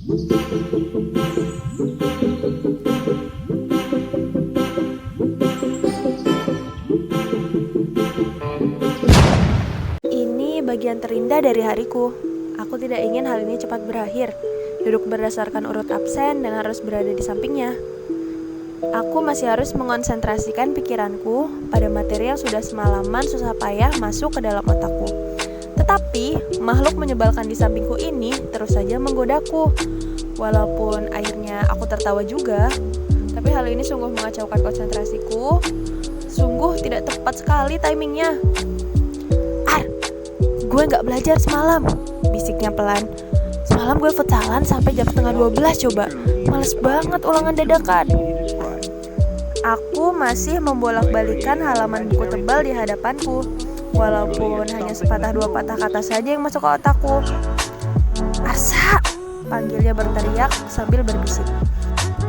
Ini bagian terindah dari hariku. Aku tidak ingin hal ini cepat berakhir. Duduk berdasarkan urut absen dan harus berada di sampingnya. Aku masih harus mengonsentrasikan pikiranku pada materi yang sudah semalaman susah payah masuk ke dalam otakku. Tetapi, makhluk menyebalkan di sampingku ini terus saja menggodaku. Walaupun akhirnya aku tertawa juga, tapi hal ini sungguh mengacaukan konsentrasiku. Sungguh tidak tepat sekali timingnya. Gue gak belajar semalam, bisiknya pelan. Semalam gue futsalan sampai jam 11:30 coba. Males banget ulangan dadakan. Aku masih membolak-balikan halaman buku tebal di hadapanku, walaupun hanya sepatah dua patah kata saja yang masuk ke otakku. Arsa, panggilnya berteriak sambil berbisik.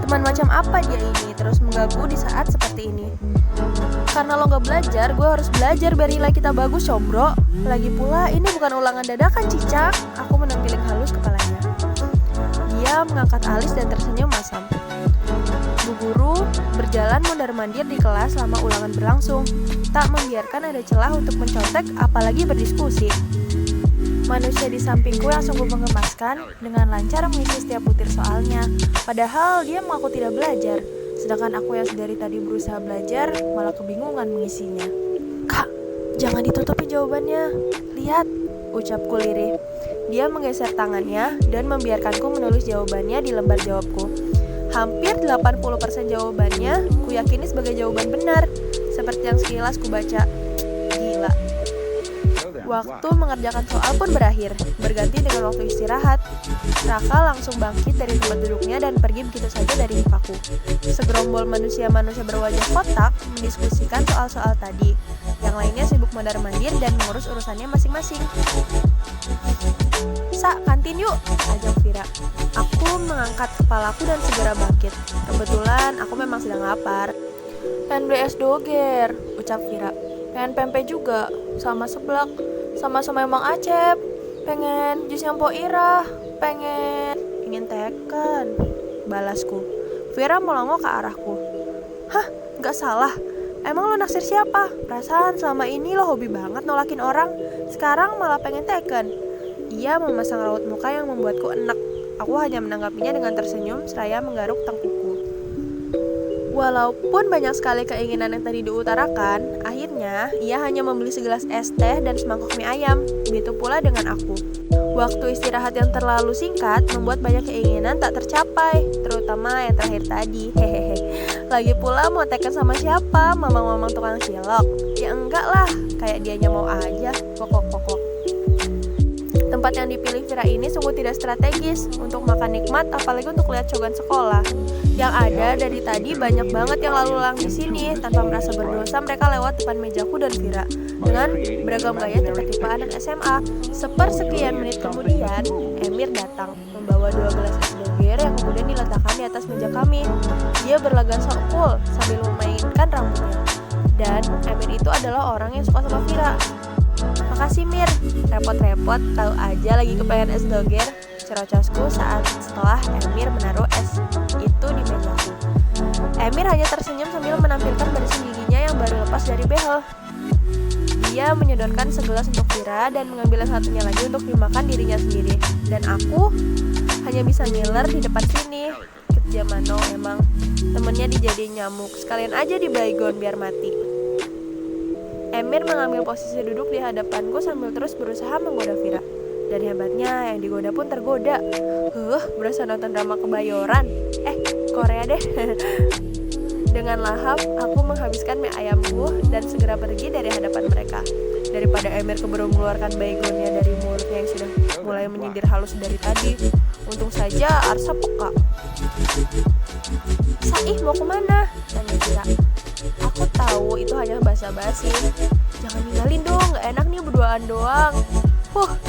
Teman macam apa dia ini terus mengganggu di saat seperti ini? Karena lo gak belajar, gue harus belajar biar nilai kita bagus, combro. Lagi pula ini bukan ulangan dadakan, cicak. Aku menampiling halus kepalanya. Dia mengangkat alis dan tersenyum masam. Bu guru berjalan mondar-mandir di kelas selama ulangan berlangsung, tak membiarkan ada celah untuk mencontek apalagi berdiskusi. Manusia di sampingku yang sungguh mengemaskan dengan lancar mengisi setiap butir soalnya, padahal dia mengaku tidak belajar. Sedangkan aku yang dari tadi berusaha belajar malah kebingungan mengisinya. Kak, jangan ditutupi jawabannya. Lihat, ucapku lirih. Dia menggeser tangannya dan membiarkanku menulis jawabannya di lembar jawabku. Hampir 80% jawabannya kuyakini sebagai jawaban benar, seperti yang sekilas ku baca. Gila. Waktu mengerjakan soal pun berakhir, berganti dengan waktu istirahat. Raka langsung bangkit dari tempat duduknya dan pergi begitu saja dari mukaku. Segerombol manusia-manusia berwajah kotak mendiskusikan soal-soal tadi. Yang lainnya sibuk mondar-mandir dan mengurus urusannya masing-masing. Sa, kantin yuk, ajak Vira. Aku mengangkat kepalaku dan segera bangkit. Kebetulan aku memang sedang lapar. Pengen beli es doger, ucap Vira. Pengen pempek juga, sama seblak. Sama-sama emang Acep. Pengen jus yang Poirah. Pengen ingin tekan, balasku. Vira melongo ke arahku. Hah, gak salah. Emang lo naksir siapa? Perasaan selama ini lo hobi banget nolakin orang. Sekarang malah pengen tekan. Ia memasang raut muka yang membuatku enek. Aku hanya menanggapinya dengan tersenyum seraya menggaruk tengkukku. Walaupun banyak sekali keinginan yang tadi diutarakan, akhirnya ia hanya membeli segelas es teh dan semangkuk mie ayam. Begitu pula dengan aku. Waktu istirahat yang terlalu singkat membuat banyak keinginan tak tercapai, terutama yang terakhir tadi. Hehehe. Lagi pula mau tekan sama siapa? Mamang-mamang tukang cilok? Ya enggak lah, kayak dianya mau aja. Kokok-kokok. Tempat yang dipilih Vira ini sungguh tidak strategis untuk makan nikmat, apalagi untuk lihat cogan sekolah. Yang ada dari tadi banyak banget yang lalu lalang di sini. Tanpa merasa berdosa, mereka lewat depan mejaku dan Vira dengan beragam gaya tipe-tipe anak SMA. Sepersekian menit kemudian, Emir datang membawa 2 gelas es doger yang kemudian diletakkan di atas meja kami. Dia berlagak sok cool sambil memainkan rambutnya. Dan Emir itu adalah orang yang suka sama Vira. Makasih Mir, repot-repot, tahu aja lagi kepengen es doger, cerocosku saat setelah Emir menaruh es itu di mejaku. Emir hanya tersenyum sambil menampilkan barisan giginya yang baru lepas dari behel. Dia menyodorkan segelas untuk Vira dan mengambil satunya lagi untuk dimakan dirinya sendiri. Dan aku hanya bisa ngiler di depan sini. Kerja mano emang, temennya dijadiin nyamuk, sekalian aja di baygon biar mati. Emir mengambil posisi duduk di hadapanku sambil terus berusaha menggoda Vira. Dan hebatnya yang digoda pun tergoda. Berasa nonton drama kebayoran. Korea deh. Dengan lahap, aku menghabiskan mie ayamku dan segera pergi dari hadapan mereka. Daripada Emir keburu mengeluarkan baygonnya dari mulutnya yang sudah mulai menyindir halus dari tadi. Untung saja Arsa peka. Saih mau kemana? Tanya Vira. Aku tahu itu hanya basa-basi. Jangan ninggalin dong, gak enak nih berduaan doang.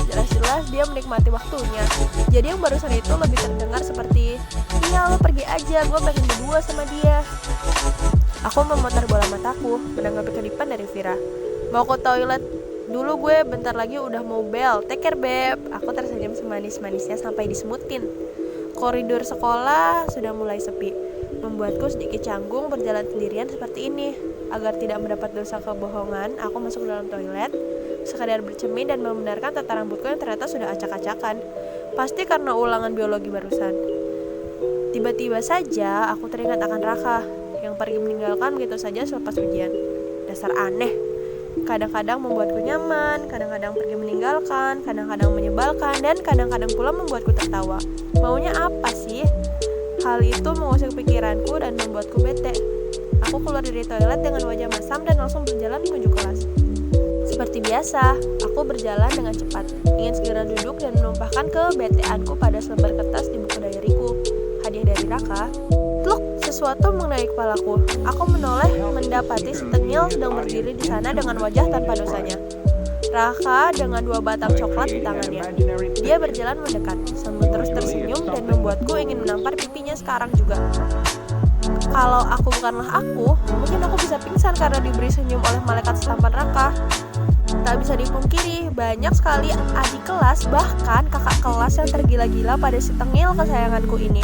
Jelas-jelas dia menikmati waktunya. Jadi yang barusan itu lebih terdengar seperti, iya lo pergi aja, gue pengen berdua sama dia. Aku memutar bola mataku, menanggapi kedipan dari Vira. Mau ke toilet dulu gue, bentar lagi udah mau bel. Take care beb. Aku tersenyum semanis-manisnya sampai disemutin. Koridor sekolah sudah mulai sepi, membuatku sedikit canggung berjalan sendirian seperti ini. Agar tidak mendapat dosa kebohongan, aku masuk dalam toilet, sekadar bercermin dan membenarkan tata rambutku yang ternyata sudah acak-acakan. Pasti karena ulangan biologi barusan. Tiba-tiba saja aku teringat akan Raka yang pergi meninggalkan begitu saja selepas ujian. Dasar aneh. Kadang-kadang membuatku nyaman, kadang-kadang pergi meninggalkan, kadang-kadang menyebalkan, dan kadang-kadang pula membuatku tertawa. Maunya apa sih? Hal itu mengusik pikiranku dan membuatku bete. Aku keluar dari toilet dengan wajah masam dan langsung berjalan menuju kelas. Seperti biasa, aku berjalan dengan cepat, ingin segera duduk dan menumpahkan kebeteanku pada selembar kertas di buku diariku. Hadiah dari Raka. Pluk, sesuatu mengenai kepalaku. Aku menoleh mendapati si tengil sedang berdiri di sana dengan wajah tanpa dosanya. Raka dengan 2 batang coklat di tangannya. Dia berjalan mendekat, sambil terus tersenyum dan membuatku ingin menampar pipinya sekarang juga. Kalau aku bukanlah aku, mungkin aku bisa pingsan karena diberi senyum oleh malaikat setampan Raka. Tak bisa dipungkiri, banyak sekali adik kelas bahkan kakak kelas yang tergila-gila pada si tengil kesayanganku ini.